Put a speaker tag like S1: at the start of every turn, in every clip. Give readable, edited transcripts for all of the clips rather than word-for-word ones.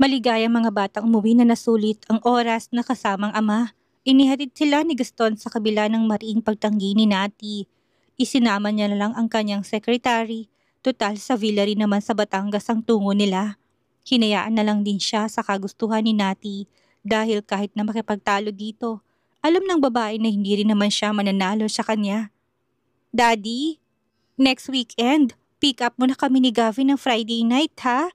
S1: Maligaya mga batang umuwi na nasulit ang oras na kasamang ama. Inihatid sila ni Gaston sa kabila ng mariing pagtanggi ni Nati. Isinama niya na lang ang kanyang sekretary. Total sa villa rin naman sa Batangas ang tungo nila. Hinayaan na lang din siya sa kagustuhan ni Nati dahil kahit na makipagtalo dito, alam ng babae na hindi rin naman siya mananalo sa kanya. Daddy, next weekend, pick up mo na kami ni Gavin ng Friday night ha?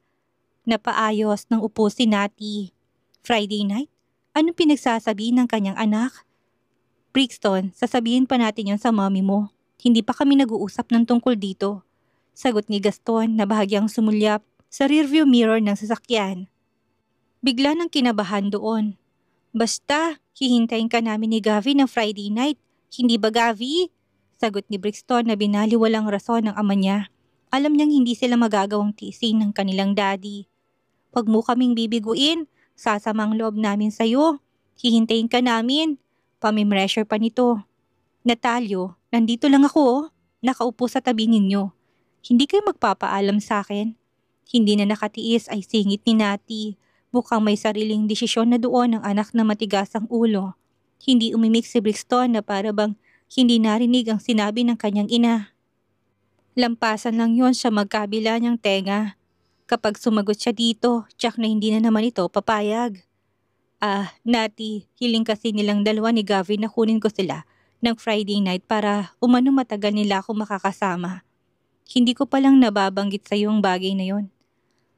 S1: Napaayos ng upo si Nati. Friday night? Anong pinagsasabi ng kanyang anak? Brixton, sasabihin pa natin yon sa mommy mo. Hindi pa kami nag-uusap ng tungkol dito. Sagot ni Gaston na bahagyang sumulyap sa rearview mirror ng sasakyan. Bigla nang kinabahan doon. Basta, hihintayin ka namin ni Gavi ng Friday night. Hindi ba Gavi? Sagot ni Brixton na binaliwalang rason ng ama niya. Alam niyang hindi sila magagawang tising ng kanilang daddy. Pag mo kaming bibiguin, sasamang loob namin sa'yo. Hihintayin ka namin. Pamimressure pa nito. Natalyo, nandito lang ako oh. Nakaupo sa tabi ninyo. Hindi kayo magpapaalam sa akin. Hindi na nakatiis ay singit ni Nati. Mukhang may sariling desisyon na doon ang anak na matigas ang ulo. Hindi umimik si Brixton na para bang hindi narinig ang sinabi ng kanyang ina. Lampasan lang yon sa magkabila niyang tenga. Kapag sumagot siya dito, tsak na hindi na naman ito papayag. Nati, hiling kasi nilang dalawa ni Gavin na kunin ko sila ng Friday night para umano matagal nila ako makakasama. Hindi ko palang nababanggit sa iyo ang bagay na yon.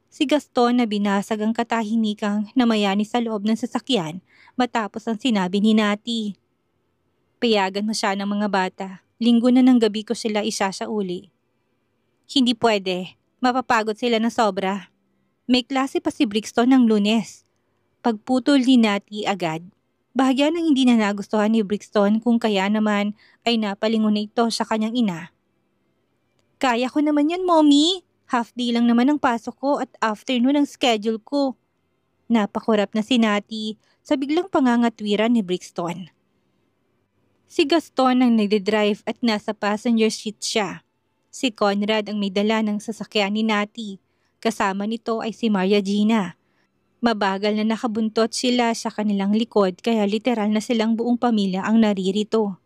S1: Si Gaston na binasag ang katahimikang namayani sa loob ng sasakyan matapos ang sinabi ni Nati. Payagan mo siya ng mga bata. Linggo na ng gabi ko sila isasauli. Hindi pwede. Mapapagod sila ng sobra. May klase pa si Brixton ng Lunes. Pagputol ni Nati agad. Bahagya nang hindi na nagustuhan ni Brixton kung kaya naman ay napalingon na ito sa kanyang ina. Kaya ko naman yan, Mommy. Half day lang naman ang pasok ko at afternoon ang schedule ko. Napakurap na si Nati sa biglang pangangatwiran ni Brixton. Si Gaston ang nagdidrive at nasa passenger seat siya. Si Conrad ang may dala ng sasakyan ni Nati. Kasama nito ay si Maria Gina. Mabagal na nakabuntot sila sa kanilang likod kaya literal na silang buong pamilya ang naririto.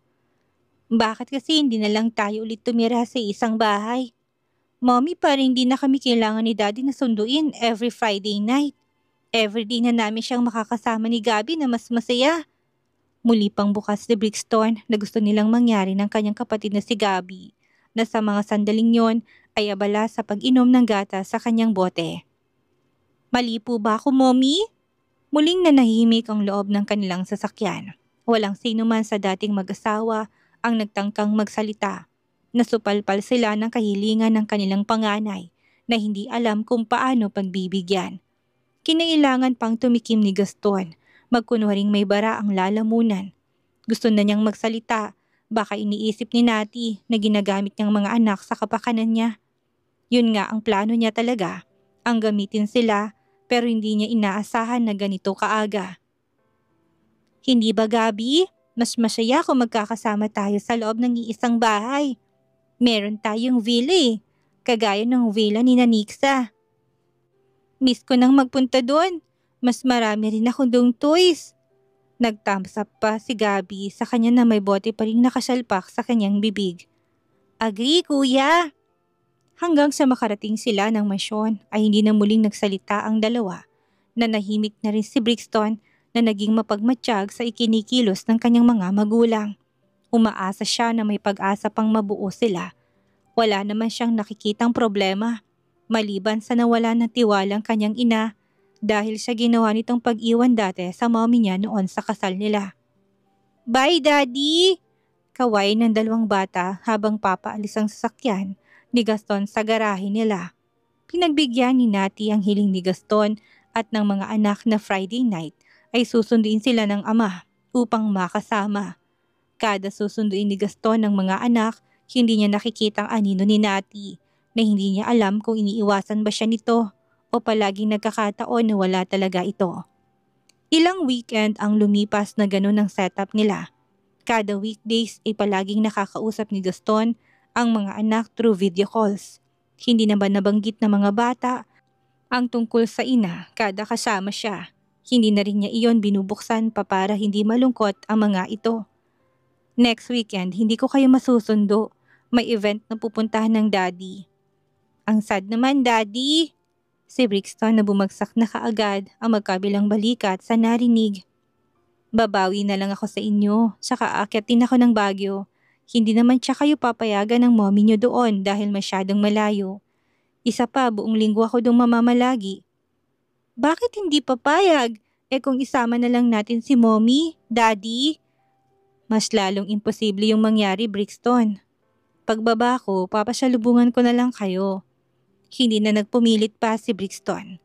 S1: Bakit kasi hindi na lang tayo ulit tumira sa isang bahay? Mommy, parang hindi na kami kailangan ni Daddy na sunduin every Friday night. Everyday na namin siyang makakasama ni Gabi na mas masaya. Muli pang bukas ni Brixton na gusto nilang mangyari ng kanyang kapatid na si Gabi, na sa mga sandaling yon ay abala sa pag-inom ng gatas sa kanyang bote. Mali po ba ako, Mommy? Muling nanahimik ang loob ng kanilang sasakyan. Walang sino man sa dating mag-asawa ang nagtangkang magsalita. Nasupalpal sila ng kahilingan ng kanilang panganay na hindi alam kung paano pagbibigyan. Kinailangan pang tumikim ni Gaston, magkunwaring may bara ang lalamunan. Gusto na niyang magsalita, baka iniisip ni Nati na ginagamit niyang mga anak sa kapakanan niya. Yun nga ang plano niya talaga, ang gamitin sila pero hindi niya inaasahan na ganito kaaga. Hindi ba Gabi? Mas masaya kung magkakasama tayo sa loob ng iisang bahay. Meron tayong villa kagaya ng villa ni Nanixa. Miss ko nang magpunta doon. Mas marami rin ako doong toys. Nag-thumbs up pa si Gabi sa kanya na may bote pa rin nakasalpak sa kanyang bibig. Agree, kuya! Hanggang sa makarating sila ng mansyon ay hindi na muling nagsalita ang dalawa. Nanahimik na rin si Brixton na naging mapagmatsyag sa ikinikilos ng kanyang mga magulang. Umaasa siya na may pag-asa pang mabuo sila. Wala naman siyang nakikitang problema, maliban sa nawala ng tiwalang kanyang ina dahil sa ginawa nitong pag-iwan dati sa mommy niya noon sa kasal nila. Bye, Daddy! Kaway ng dalawang bata habang papaalis ang sasakyan ni Gaston sa garahe nila. Pinagbigyan ni Nati ang hiling ni Gaston at ng mga anak na Friday night ay susunduin sila ng ama upang makasama. Kada susunduin ni Gaston ng mga anak, hindi niya nakikita ang anino ni Nati na hindi niya alam kung iniiwasan ba siya nito o palaging nagkakataon na wala talaga ito. Ilang weekend ang lumipas na ganun ang setup nila. Kada weekdays ay palaging nakakausap ni Gaston ang mga anak through video calls. Hindi na ba nabanggit ng mga bata Ang tungkol sa ina, kada kasama siya. Hindi na rin niya iyon binubuksan pa para hindi malungkot ang mga ito. Next weekend, hindi ko kayo masusundo. May event na pupuntahan ng daddy. Ang sad naman, daddy. Si Brixton na bumagsak na kaagad ang magkabilang balikat sa narinig. Babawi na lang ako sa inyo, saka aakyatin ako ng Baguio. Hindi naman siya kayo papayagan ng mommy niyo doon dahil masyadong malayo. Isa pa, buong linggo ako doon mamamalagi. Bakit hindi papayag? Kung isama na lang natin si mommy, daddy? Mas lalong imposible yung mangyari, Brixton. Pagbaba ko, papasalubungan ko na lang kayo. Hindi na nagpumilit pa si Brixton.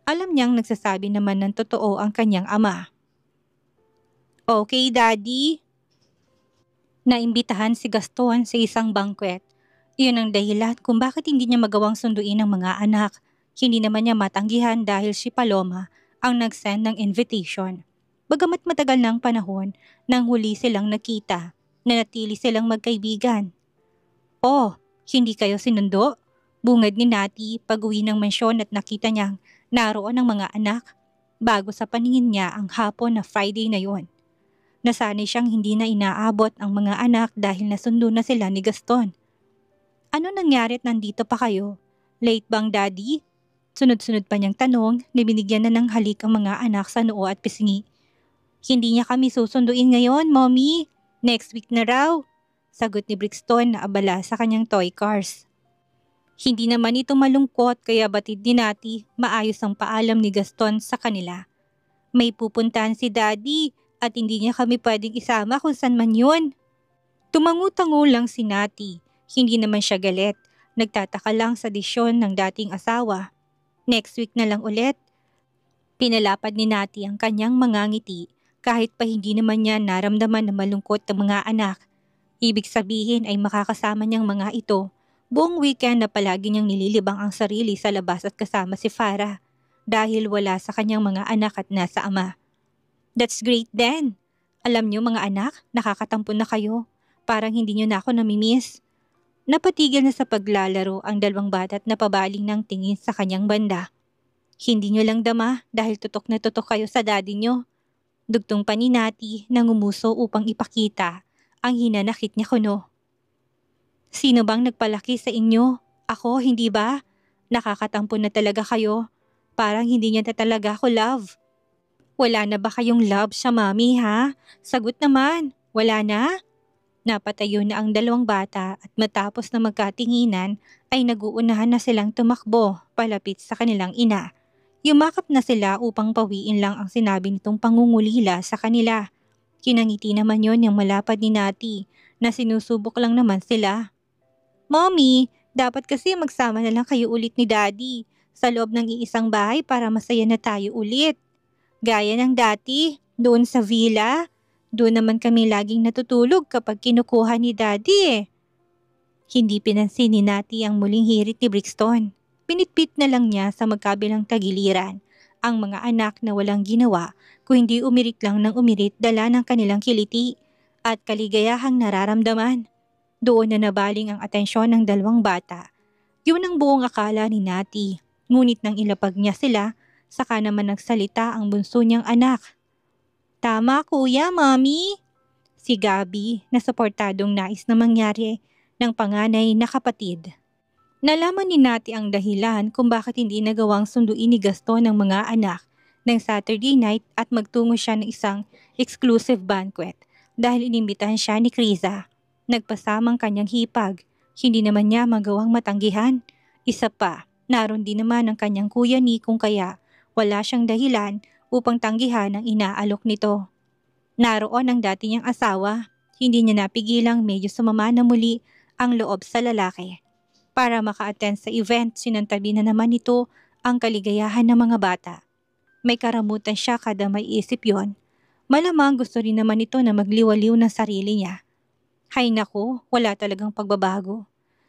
S1: Alam niyang nagsasabi naman ng totoo ang kanyang ama. Okay, daddy? Naimbitahan si Gaston sa isang banquet. Iyon ang dahilan kung bakit hindi niya magawang sunduin ang mga anak. Hindi naman niya matanggihan dahil si Paloma ang nag-send ng invitation. Bagamat matagal ng panahon nang huli silang nakita, nanatili silang magkaibigan. Oh, hindi kayo sinundo? Bungad ni Nati pag-uwi ng mansyon at nakita niyang naroon ang mga anak. Bago sa paningin niya ang hapon na Friday na yon. Nasanay siyang hindi na inaabot ang mga anak dahil nasundo na sila ni Gaston. Ano nangyari at nandito pa kayo? Late bang daddy? Sunod-sunod pa niyang tanong na binigyan na ng halik ang mga anak sa noo at pisngi. Hindi niya kami susunduin ngayon, mommy. Next week na raw. Sagot ni Brixton na abala sa kanyang toy cars. Hindi naman ito malungkot kaya batid ni Nati maayos ang paalam ni Gaston sa kanila. May pupuntahan si daddy at hindi niya kami pwedeng isama kung saan man yun. Tumangu-tango lang si Nati. Hindi naman siya galit. Nagtataka lang sa desisyon ng dating asawa. Next week na lang ulit. Pinalapad ni Nati ang kanyang mga ngiti kahit pa hindi naman niya naramdaman na malungkot ang mga anak. Ibig sabihin ay makakasama niyang mga ito. Buong weekend na palagi niyang nililibang ang sarili sa labas at kasama si Farah dahil wala sa kanyang mga anak at nasa ama. That's great then. Alam niyo mga anak, nakakatampo na kayo. Parang hindi niyo na ako namimiss. Napatigil na sa paglalaro ang dalawang bata at napabaling ng tingin sa kanyang banda. Hindi niyo lang dama dahil tutok na tutok kayo sa daddy niyo. Dugtong pa ni Nati na ngumuso upang ipakita ang hinanakit niya kuno. Sino bang nagpalaki sa inyo? Ako, hindi ba? Nakakatampo na talaga kayo. Parang hindi niya na talaga ako love. Wala na ba kayong love sa mami ha? Sagot naman, wala na? Napatayo na ang dalawang bata at matapos na magkatinginan ay naguunahan na silang tumakbo palapit sa kanilang ina. Yumakap na sila upang pawiin lang ang sinabi nitong pangungulila sa kanila. Kinangiti naman yon yung malapad ni Nati na sinusubok lang naman sila. Mommy, dapat kasi magsama na lang kayo ulit ni Daddy sa loob ng iisang bahay para masaya na tayo ulit. Gaya ng dati, doon sa villa, doon naman kami laging natutulog kapag kinukuha ni Daddy. Hindi pinansin ni Nati ang muling hirit ni Brixton. Pinitpit na lang niya sa magkabilang tagiliran ang mga anak na walang ginawa kung hindi umirit lang ng umirit dala ng kanilang kiliti at kaligayahang nararamdaman. Doon na nabaling ang atensyon ng dalawang bata. Yun ang buong akala ni Nati, ngunit nang ilapag niya sila, saka naman nagsalita ang bunso niyang anak. Tama kuya, mami. Si Gabi na suportadong nais na mangyari ng panganay na kapatid. Nalaman ni Nati ang dahilan kung bakit hindi nagawang sunduin ni Gaston ng mga anak ng Saturday night at magtungo siya ng isang exclusive banquet dahil inimbitahan siya ni Criza. Nagpasamang kanyang hipag, hindi naman niya magawang matanggihan. Isa pa, naroon din naman ang kanyang kuya ni kung kaya wala siyang dahilan upang tanggihan ang inaalok nito. Naroon ang dati niyang asawa, hindi niya napigilang medyo sumama na muli ang loob sa lalaki. Para maka-attend sa event, sinantabi na naman ito ang kaligayahan ng mga bata. May karamutan siya kada may isip yon. Malamang gusto rin naman ito na magliwaliw ng sarili niya. Hay nako, wala talagang pagbabago.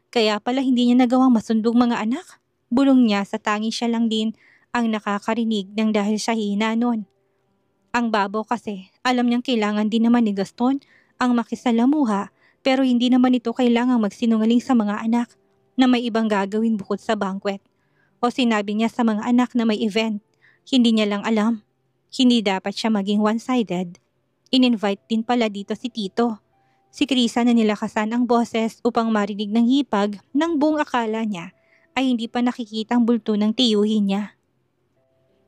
S1: Kaya pala hindi niya nagawang masundong mga anak. Bulong niya sa tangi siya lang din ang nakakarinig ng dahil siya hina nun. Ang babaw kasi, alam niyang kailangan din naman ni Gaston ang makisalamuha pero hindi naman ito kailangang magsinungaling sa mga anak na may ibang gagawin bukod sa banquet. O sinabi niya sa mga anak na may event? Hindi niya lang alam. Hindi dapat siya maging one-sided. In-invite din pala dito si Tito. Si Krisa na nilakasan ang boses upang marinig ng hipag ng buong akala niya ay hindi pa nakikita ang bulto ng tiyuhin niya.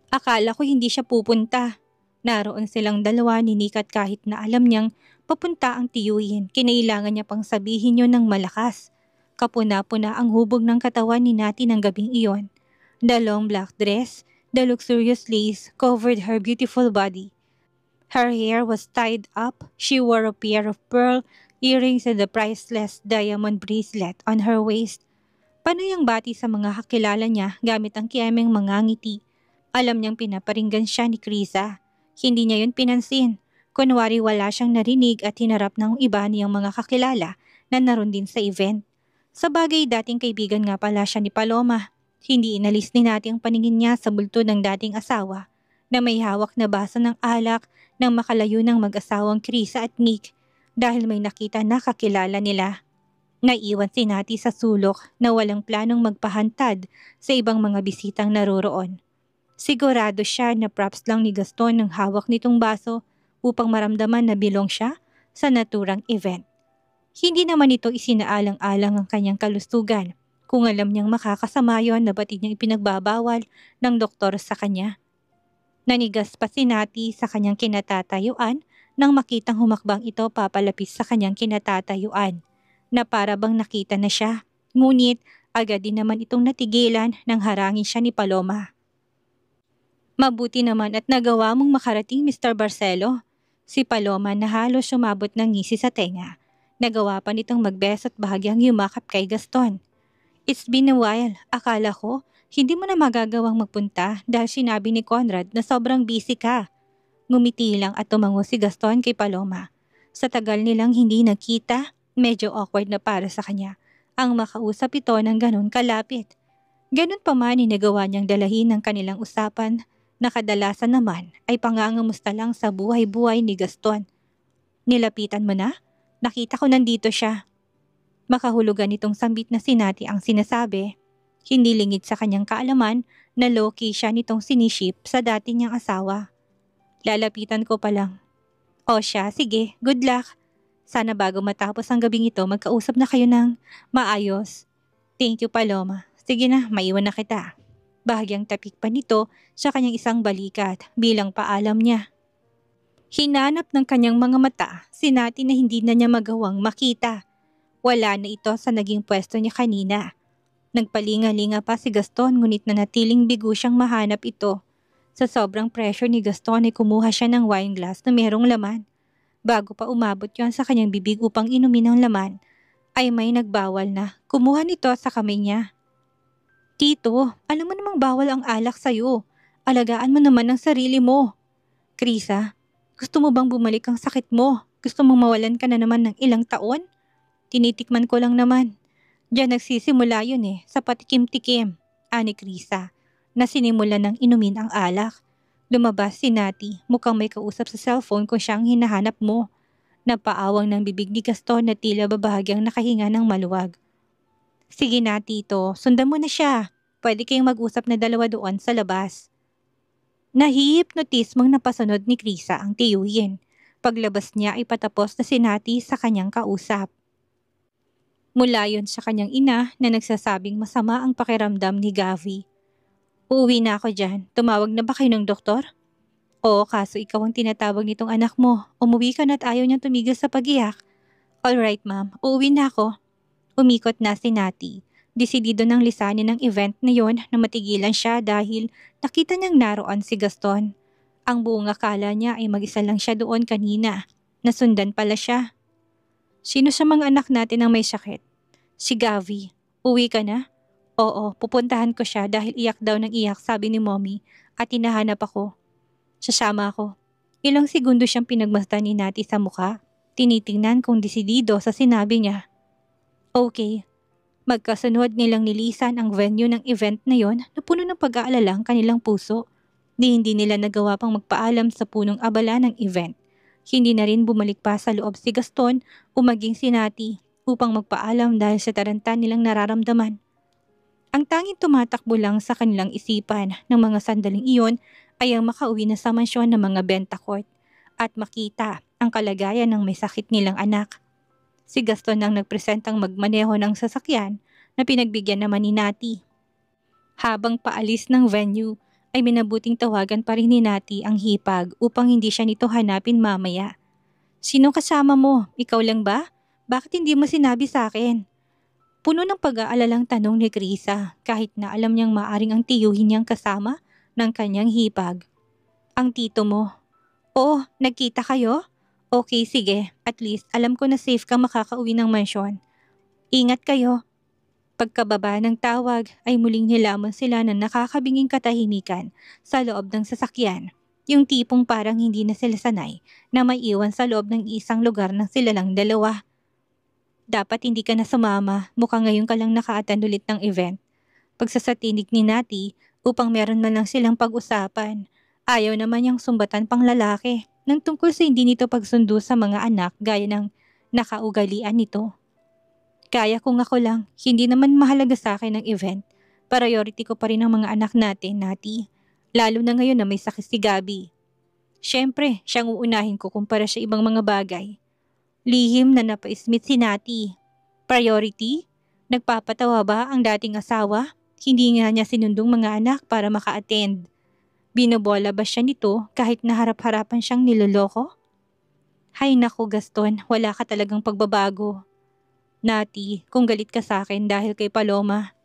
S1: Akala ko hindi siya pupunta. Naroon silang dalawa ni Nick at kahit na alam niyang papunta ang tiyuhin, kinailangan niya pang sabihin yun ng malakas. Kapuna-puna ang hubog ng katawan ni Nati ng gabing iyon. The long black dress, the luxurious lace covered her beautiful body. Her hair was tied up. She wore a pair of pearl earrings and a priceless diamond bracelet on her waist. Panayang bati sa mga kakilala niya gamit ang kiyemeng mga ngiti. Alam niyang pinaparinggan siya ni Krisa. Hindi niya yun pinansin. Kunwari wala siyang narinig at hinarap ng iba niyang mga kakilala na naroon din sa event. Sa bagay dating kaibigan nga pala siya ni Paloma. Hindi inalis ni Nati ang paningin niya sa bulto ng dating asawa na may hawak na baso ng alak nang makalayo ng mag-asawang Krisa at Nick dahil may nakita na kakilala nila. Naiwan si Nati sa sulok na walang planong magpahantad sa ibang mga bisitang naroroon. Sigurado siya na props lang ni Gaston ang hawak nitong baso upang maramdaman na bilong siya sa naturang event. Hindi naman ito isinaalang-alang ang kanyang kalustugan kung alam niyang makakasama yon na batid niyang ipinagbabawal ng doktor sa kanya. Nanigas pa si Nati sa kanyang kinatatayuan nang makitang humakbang ito papalapis sa kanyang kinatatayuan na para bang nakita na siya. Ngunit agad din naman itong natigilan nang harangin siya ni Paloma. Mabuti naman at nagawa mong makarating, Mr. Barcelo. Si Paloma na halos sumabot ng ngisi sa tenga. Nagawa pa nitong magbeso at bahagyang yumakap kay Gaston. It's been a while. Akala ko hindi mo na magagawang magpunta dahil sinabi ni Conrad na sobrang busy ka. Ngumiti lang at tumango si Gaston kay Paloma. Sa tagal nilang hindi nagkita, medyo awkward na para sa kanya ang makausap ito ng ganun kalapit. Ganun pa man nagawa niyang dalahin ng kanilang usapan na kadalasan naman ay pangangamusta lang sa buhay-buhay ni Gaston. Nilapitan mo na? Nakita ko nandito siya. Makahulugan itong sambit na si Nati ang sinasabi. Hindi lingid sa kanyang kaalaman na low-key siya nitong siniship sa dati niyang asawa. Lalapitan ko pa lang. O siya, sige, good luck. Sana bago matapos ang gabing ito magkausap na kayo ng maayos. Thank you, Paloma. Sige na, maiwan na kita. Bahagyang tapik pa nito sa kanyang isang balikat bilang paalam niya. Hinanap ng kanyang mga mata si Nati na hindi na niya magawang makita. Wala na ito sa naging pwesto niya kanina. Nagpalinga-linga pa si Gaston ngunit nanatiling bigo siyang mahanap ito. Sa sobrang pressure ni Gaston ay kumuha siya ng wine glass na merong laman. Bago pa umabot yon sa kanyang bibig upang inumin ang laman, ay may nagbawal na kumuha nito sa kamay niya. Tito, alam mo namang bawal ang alak sa'yo. Alagaan mo naman ang sarili mo. Krisa, gusto mo bang bumalik ang sakit mo? Gusto mong mawalan ka na naman ng ilang taon? Tinitikman ko lang naman. Diyan nagsisimula yun sa patikim-tikim, ani Krisa, na sinimula ng inumin ang alak. Lumabas si Nati, mukhang may kausap sa cellphone kung siyang hinahanap mo. Napaawang ng bibig ni Gaston na tila babahagyang nakahinga ng maluwag. Sige na, Tito, sundan mo na siya. Pwede kayong mag-usap na dalawa doon sa labas. Nahi-hypnotismong napasunod ni Krisa ang tiyuhin. Paglabas niya ay patapos na si Nati sa kanyang kausap. Mula yon sa kanyang ina na nagsasabing masama ang pakiramdam ni Gavi. Uuwi na ako dyan. Tumawag na ba kayo ng doktor? Oo, kaso ikaw ang tinatawag nitong anak mo. Umuwi ka na at ayaw niyang tumigil sa pag-iyak. Alright ma'am, uuwi na ako. Umikot na si Nati. Desidido ng lisanin ng event na yon na matigilan siya dahil nakita niyang naroon si Gaston. Ang buong akala niya ay mag-isa lang siya doon kanina. Nasundan pala siya. Sino sa mga anak natin ang may sakit? Si Gavi. Uwi ka na? Oo, pupuntahan ko siya dahil iyak daw ng iyak sabi ni Mommy at hinahanap ako. Sasama ako. Ilang segundo siyang pinagmasdan ni Nati sa mukha. Tinitingnan kung desidido sa sinabi niya. Okay. Magkasunod nilang nilisan ang venue ng event na yon na puno ng pag-aalala ang kanilang puso. Hindi nila nagawa pang magpaalam sa punong abala ng event. Hindi na rin bumalik pa sa loob si Gaston o maging si Nati upang magpaalam dahil sa taranta nilang nararamdaman. Ang tanging tumatakbo lang sa kanilang isipan ng mga sandaling iyon ay ang makauwi na sa mansyon ng mga Bentacourt at makita ang kalagayan ng may sakit nilang anak. Si Gaston ang nagpresentang magmaneho ng sasakyan na pinagbigyan naman ni Nati. Habang paalis ng venue ay minabuting tawagan pa rin ni Nati ang hipag upang hindi siya nito hanapin mamaya. "Sino kasama mo? Ikaw lang ba? Bakit hindi mo sinabi sa akin?" Puno ng pag-aalalang tanong ni Krisa kahit na alam niyang maaring ang tiyuhin niyang kasama ng kanyang hipag. "Ang tito mo." "Oh, nagkita kayo? Okay, sige. At least alam ko na safe kang makakauwi ng mansyon. Ingat kayo." Pagkababa ng tawag ay muling nilamon sila ng nakakabinging katahimikan sa loob ng sasakyan. Yung tipong parang hindi na sila sanay na may iwan sa loob ng isang lugar ng sila lang dalawa. "Dapat hindi ka na sumama, mukhang ngayon ka lang naka-attend ulit ng event." Pagsasatinig ni Nati upang meron man lang silang pag-usapan. Ayaw naman niyang sumbatan pang lalaki nang tungkol sa hindi nito pagsundo sa mga anak gaya ng nakaugalian nito. "Kaya kung ako lang, hindi naman mahalaga sa akin ang event. Priority ko pa rin ang mga anak natin, Nati. Lalo na ngayon na may sakit si Gabi. Siyempre, siyang uunahin ko kumpara sa ibang mga bagay." Lihim na napaismit si Nati. Priority? Nagpapatawa ba ang dating asawa? Hindi nga niya sinundong mga anak para maka-attend. Binobola ba siya nito kahit naharap-harapan siyang niloloko? Hay naku Gaston, wala ka talagang pagbabago. Nati, kung galit ka sa akin dahil kay Paloma,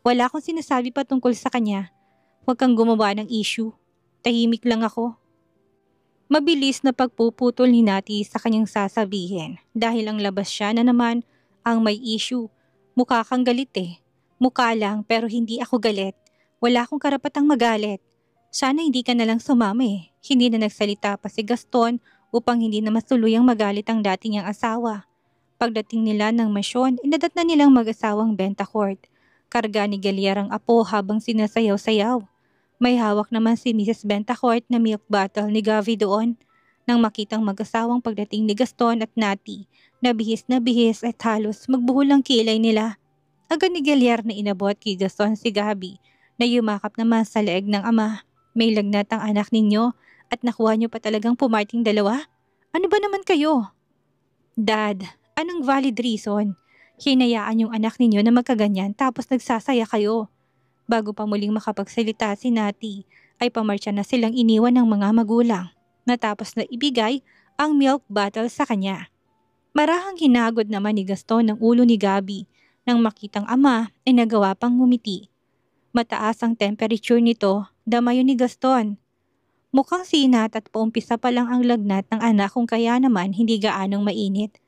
S1: wala akong sinasabi patungkol sa kanya. Huwag kang gumawa ng issue. Tahimik lang ako. Mabilis na pagpuputol ni Nati sa kanyang sasabihin dahil ang labas siya na naman ang may issue. "Mukha kang galit eh." "Mukha lang pero hindi ako galit. Wala akong karapatang magalit. Sana hindi ka nalang sumama eh." Hindi na nagsalita pa si Gaston upang hindi na masuluyang magalit ang dati niyang asawa. Pagdating nila ng mansyon, inadat na nilang mag-asawang Bentacourt. Karga ni Galier ang apo habang sinasayaw-sayaw. May hawak naman si Mrs. Bentacourt na milk bottle ni Gavi doon. Nang makitang mag-asawang pagdating ni Gaston at Nati, na bihis at halos magbuhol ang kilay nila. Agad ni Galier na inabot kay Gaston si Gabi na yumakap naman sa leeg ng ama. "May lagnat ang anak ninyo at nakuha niyo pa talagang pumarting dalawa? Ano ba naman kayo?" "Dad, anong valid reason? Hinayaan yung anak ninyo na magkaganyan tapos nagsasaya kayo." Bago pa muling makapagsalita si Nati, ay pamarcha na silang iniwan ng mga magulang, natapos na ibigay ang milk bottle sa kanya. Marahang hinagod naman ni Gaston ang ulo ni Gabi nang makitang ama ay nagawa pang ngumiti. Mataas ang temperature nito, damayo ni Gaston. Mukhang sinat at paumpisa pa lang ang lagnat ng anak kung kaya naman hindi gaanong mainit.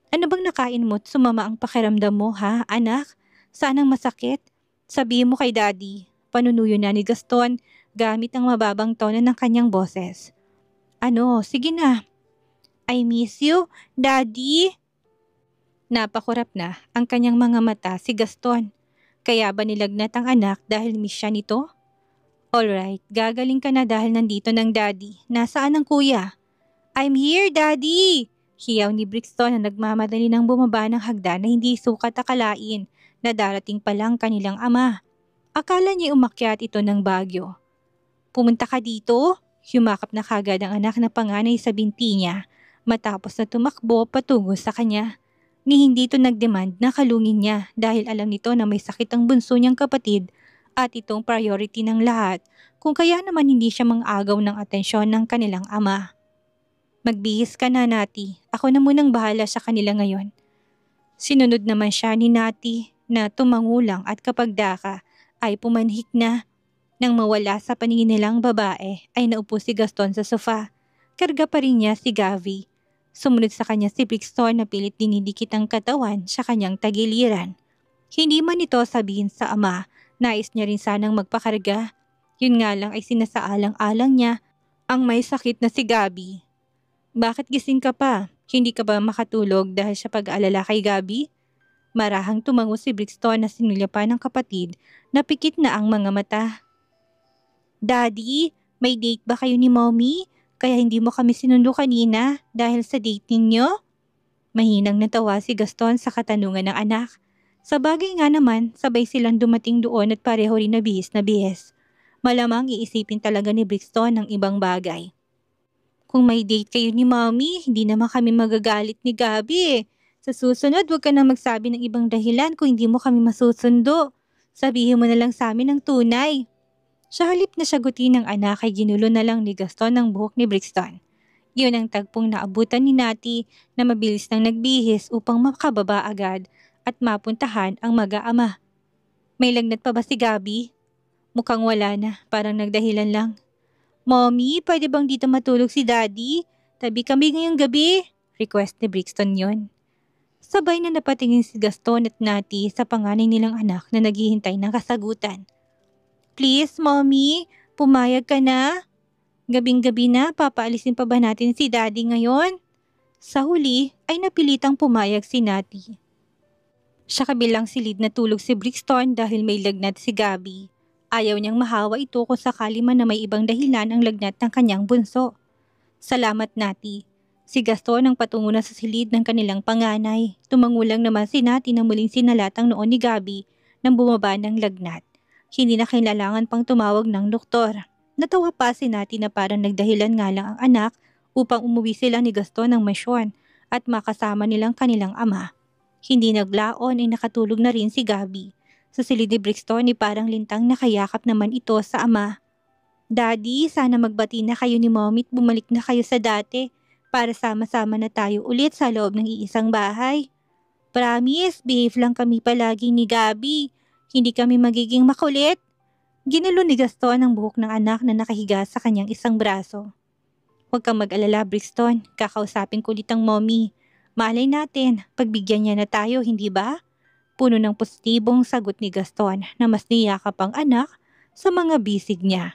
S1: "Ano bang nakain mo't sumama ang pakiramdam mo ha, anak? Sanang masakit? Sabihin mo kay Daddy." Panunuyo na ni Gaston gamit ang mababang tono ng kanyang boses. "Ano, sige na." "I miss you, Daddy." Napakurap na ang kanyang mga mata si Gaston. Kaya ba nilagnat ang anak dahil miss siya nito? "Alright, gagaling ka na dahil nandito ng Daddy. Nasaan ang kuya?" "I'm here, Daddy!" Hiyaw ni Brixton na nagmamadali ng bumaba ng hagdan na hindi sukat akalain na darating pa lang kanilang ama. Akala niya umakyat ito ng Baguio. "Pumunta ka dito?" Yumakap na kagad ang anak na panganay sa binti niya matapos na tumakbo patungo sa kanya. Ni hindi ito nagdemand na kalungin niya dahil alam nito na may sakit ang bunso niyang kapatid at itong priority ng lahat kung kaya naman hindi siya mang-agaw ng atensyon ng kanilang ama. "Magbihis ka na, Nati. Ako na munang bahala sa kanila ngayon." Sinunod naman siya ni Nati na tumangulang at kapag daka ay pumanhik na. Nang mawala sa paningin nilang babae ay naupo si Gaston sa sofa. Karga pa rin niya si Gavi. Sumunod sa kanya si Brixton na pilit dinidikit ang katawan sa kanyang tagiliran. Hindi man ito sabihin sa ama, nais niya rin sanang magpakarga. Yun nga lang ay sinasaalang-alang niya ang may sakit na si Gabi. "Bakit gising ka pa? Hindi ka ba makatulog dahil sa pag-aalala kay Gabi?" Marahang tumango si Brixton na sinilyapan ng kapatid na pikit na ang mga mata. "Daddy, may date ba kayo ni Mommy? Kaya hindi mo kami sinundo kanina dahil sa date ninyo?" Mahinang natawa si Gaston sa katanungan ng anak. Sa bagay nga naman, sabay silang dumating doon at pareho rin na bihis na bihis. Malamang iisipin talaga ni Brixton ng ibang bagay. Kung may date kayo ni Mommy, hindi naman kami magagalit ni Gabi eh. Sa susunod, huwag ka na magsabi ng ibang dahilan kung hindi mo kami masusundo. Sabihin mo na lang sa amin ng tunay. Sa halip na sagutin ng anak ay ginulo na lang ni Gaston ang buhok ni Brixton. Yun ang tagpong naabutan ni Nati na mabilis nang nagbihis upang makababa agad at mapuntahan ang mag-aama. May lagnat pa ba si Gabi? Mukhang wala na, parang nagdahilan lang. Mommy, pwede bang dito matulog si Daddy? Tabi kami ngayong gabi. Request ni Brixton yon. Sabay na napatingin si Gaston at Nati sa panganay nilang anak na naghihintay ng kasagutan. Please, Mommy, pumayag ka na. Gabing-gabi na, papaalisin pa ba natin si Daddy ngayon? Sa huli ay napilitang pumayag si Nati. Sa kabilang silid na tulog si Brixton dahil may lagnat si Gabi. Ayaw niyang mahawa ito kung sakali man na may ibang dahilan ang lagnat ng kanyang bunso. Salamat, Nati. Si Gaston ang patungo na sa silid ng kanilang panganay. Tumangulang naman si Nati na muling sinalatang noon ni Gabi nang bumaba ng lagnat. Hindi na kailangan pang tumawag ng doktor. Natawa pa si Nati na parang nagdahilan nga lang ang anak upang umuwi sila ni Gaston ng misyon at makasama nilang kanilang ama. Hindi naglaon ay nakatulog na rin si Gabi. Sa silid ni Brixton ay parang lintang nakayakap naman ito sa ama. Daddy, sana magbati na kayo ni Mommy at bumalik na kayo sa dati para sama-sama na tayo ulit sa loob ng iisang bahay. Promise, behave lang kami palagi ni Gabi. Hindi kami magiging makulit. Ginulo ni Gaston ang buhok ng anak na nakahiga sa kanyang isang braso. Huwag kang mag-alala, Brixton. Kakausapin ko ulit ang Mommy. Malay natin, pagbigyan niya na tayo, hindi ba? Puno ng positibong sagot ni Gaston na mas niyakap ang anak sa mga bisig niya.